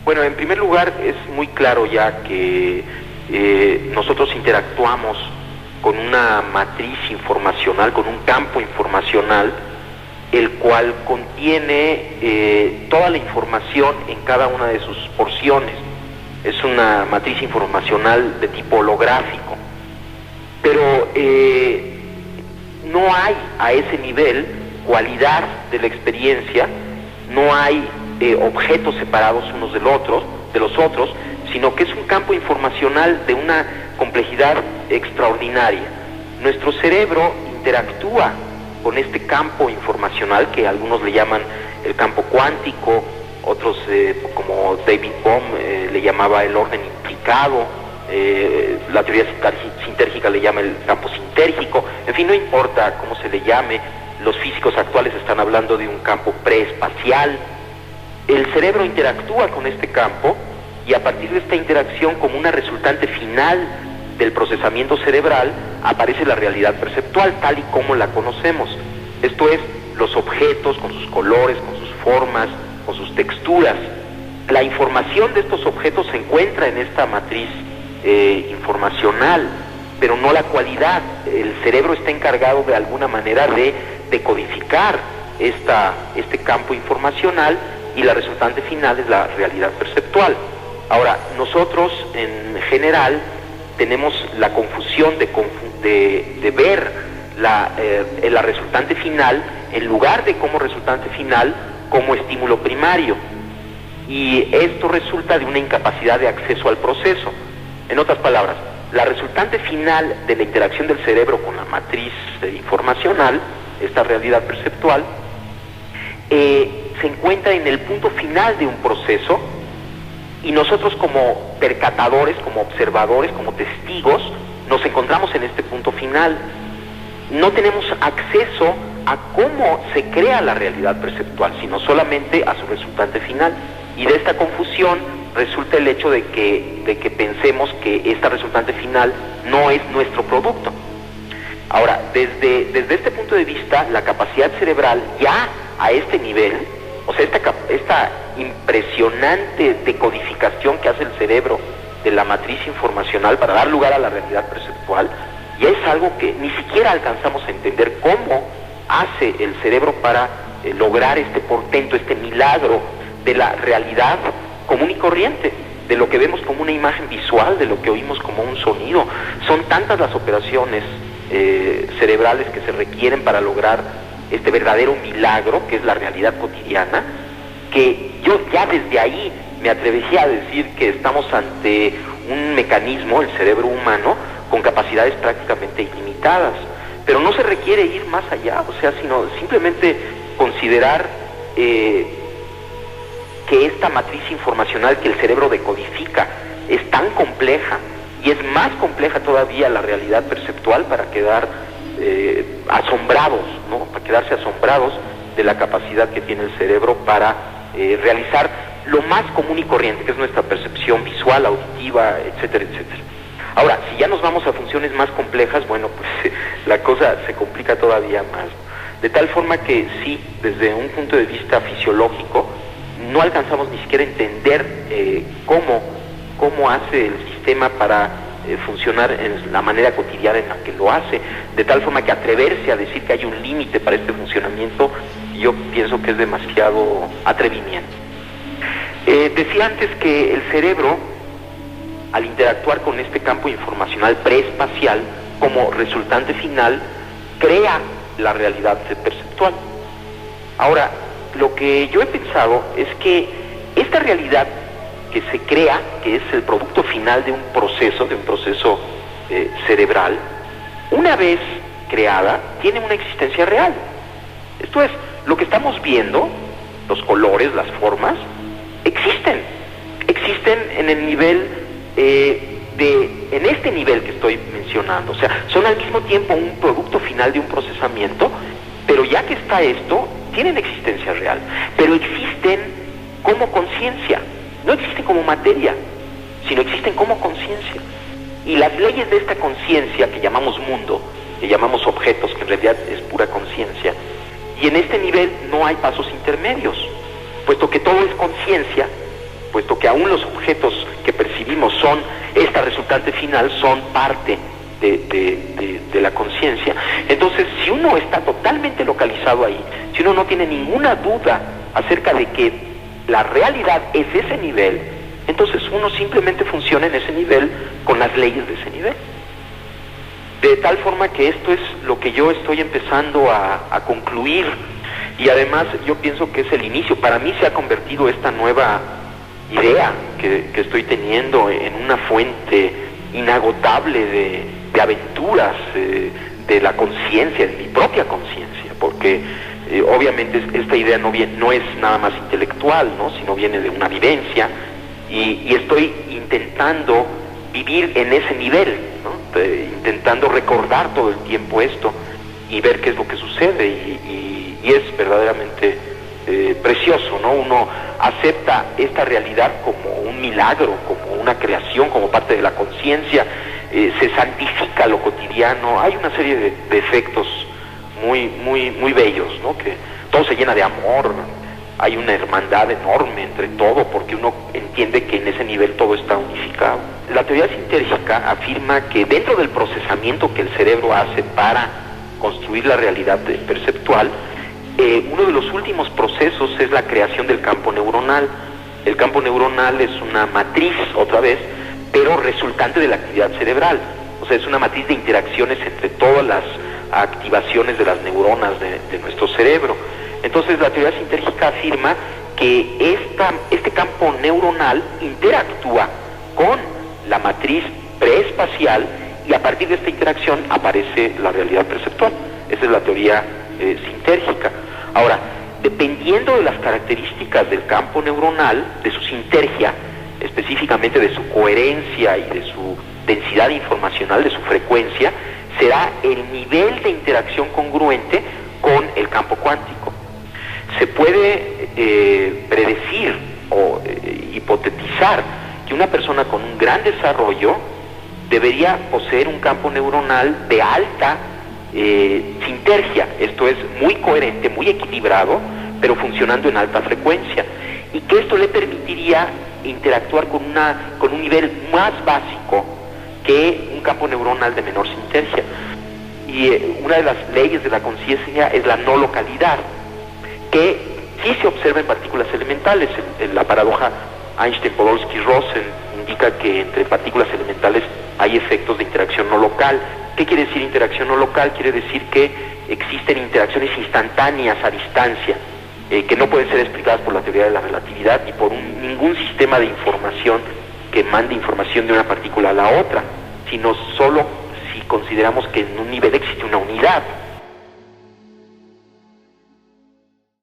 Bueno, en primer lugar, es muy claro ya que nosotros interactuamos con una matriz informacional, con un campo informacional, el cual contiene toda la información en cada una de sus porciones. Es una matriz informacional de tipo holográfico, pero no hay a ese nivel cualidad de la experiencia, no hay objetos separados unos de los otros, sino que es un campo informacional de una complejidad extraordinaria. Nuestro cerebro interactúa con este campo informacional que algunos le llaman el campo cuántico, otros como David Bohm le llamaba el orden implicado, la teoría sintérgica le llama el campo sintérgico, en fin, no importa cómo se le llame, los físicos actuales están hablando de un campo preespacial. El cerebro interactúa con este campo y a partir de esta interacción, como una resultante final del procesamiento cerebral, aparece la realidad perceptual tal y como la conocemos. Esto es, los objetos con sus colores, con sus formas, con sus texturas. La información de estos objetos se encuentra en esta matriz informacional, pero no la cualidad. El cerebro está encargado de alguna manera de decodificar este campo informacional y la resultante final es la realidad perceptual. Ahora, nosotros en general tenemos la confusión de ver la resultante final, en lugar de como resultante final, como estímulo primario. Y esto resulta de una incapacidad de acceso al proceso. En otras palabras, la resultante final de la interacción del cerebro con la matriz informacional, esta realidad perceptual, se encuentra en el punto final de un proceso y nosotros como percatadores, como observadores, como testigos, nos encontramos en este punto final. No tenemos acceso a cómo se crea la realidad perceptual, sino solamente a su resultante final. Y de esta confusión resulta el hecho de que pensemos que esta resultante final no es nuestro producto. Ahora, desde este punto de vista, la capacidad cerebral ya a este nivel, o sea, esta impresionante decodificación que hace el cerebro de la matriz informacional para dar lugar a la realidad perceptual, ya es algo que ni siquiera alcanzamos a entender cómo hace el cerebro para lograr este portento, este milagro de la realidad común y corriente, de lo que vemos como una imagen visual, de lo que oímos como un sonido. Son tantas las operaciones cerebrales que se requieren para lograr este verdadero milagro que es la realidad cotidiana, que yo ya desde ahí me atrevería a decir que estamos ante un mecanismo, el cerebro humano, con capacidades prácticamente ilimitadas. Pero no se requiere ir más allá, o sea, sino simplemente considerar que esta matriz informacional que el cerebro decodifica es tan compleja, y es más compleja todavía la realidad perceptual, para quedar asombrados, ¿no? Para quedarse asombrados de la capacidad que tiene el cerebro para realizar lo más común y corriente, que es nuestra percepción visual, auditiva, etcétera, etcétera. Ahora, si ya nos vamos a funciones más complejas, bueno, pues la cosa se complica todavía más. De tal forma que sí, desde un punto de vista fisiológico, no alcanzamos ni siquiera a entender cómo hace el sistema para funcionar en la manera cotidiana en la que lo hace, de tal forma que atreverse a decir que hay un límite para este funcionamiento, yo pienso que es demasiado atrevimiento. Decía antes que el cerebro, al interactuar con este campo informacional preespacial, como resultante final, crea la realidad perceptual. Ahora, lo que yo he pensado es que esta realidad que se crea, que es el producto final de un proceso cerebral, una vez creada, tiene una existencia real. Esto es, lo que estamos viendo, los colores, las formas, existen en el nivel en este nivel que estoy mencionando. O sea, son al mismo tiempo un producto final de un procesamiento, pero ya que está esto, tienen existencia real, pero existen como conciencia, no existen como materia, sino existen como conciencia. Y las leyes de esta conciencia que llamamos mundo, que llamamos objetos, que en realidad es pura conciencia, y en este nivel no hay pasos intermedios, puesto que todo es conciencia, puesto que aún los objetos que percibimos son, esta resultante final, son parte de la conciencia. Entonces, si uno está totalmente localizado ahí, si uno no tiene ninguna duda acerca de que la realidad es ese nivel, entonces uno simplemente funciona en ese nivel con las leyes de ese nivel. De tal forma que esto es lo que yo estoy empezando a concluir, y además yo pienso que es el inicio. Para mí se ha convertido esta nueva idea que estoy teniendo en una fuente inagotable de aventuras de la conciencia, de mi propia conciencia, porque obviamente esta idea no es nada más intelectual, ¿no?, sino viene de una vivencia, y estoy intentando vivir en ese nivel, ¿no?, intentando recordar todo el tiempo esto y ver qué es lo que sucede, y es verdaderamente precioso, ¿no? Uno acepta esta realidad como un milagro, como una creación, como parte de la conciencia, se santifica lo cotidiano. Hay una serie de efectos muy bellos, ¿no?, que todo se llena de amor, hay una hermandad enorme entre todo, porque uno entiende que en ese nivel todo está unificado. La teoría sintérgica afirma que dentro del procesamiento que el cerebro hace para construir la realidad perceptual, uno de los últimos procesos es la creación del campo neuronal. El campo neuronal es una matriz, otra vez, pero resultante de la actividad cerebral. O sea, es una matriz de interacciones entre todas las activaciones de las neuronas de nuestro cerebro. Entonces, la teoría sintérgica afirma que este campo neuronal interactúa con la matriz preespacial, y a partir de esta interacción aparece la realidad perceptual. Esa es la teoría sintérgica. Ahora, dependiendo de las características del campo neuronal, de su sintergia, específicamente de su coherencia y de su densidad informacional, de su frecuencia, será el nivel de interacción congruente con el campo cuántico. Se puede predecir o hipotetizar que una persona con un gran desarrollo debería poseer un campo neuronal de alta sintergia, esto es, muy coherente, muy equilibrado, pero funcionando en alta frecuencia, y que esto le permitiría interactuar con un nivel más básico que un campo neuronal de menor sintergia. Y una de las leyes de la conciencia es la no localidad, que sí se observa en partículas elementales. La paradoja Einstein-Podolsky-Rosen indica que entre partículas elementales hay efectos de interacción no local. ¿Qué quiere decir interacción no local? Quiere decir que existen interacciones instantáneas a distancia, que no pueden ser explicadas por la teoría de la relatividad ni por ningún sistema de información que mande información de una partícula a la otra, sino solo si consideramos que en un nivel existe una unidad.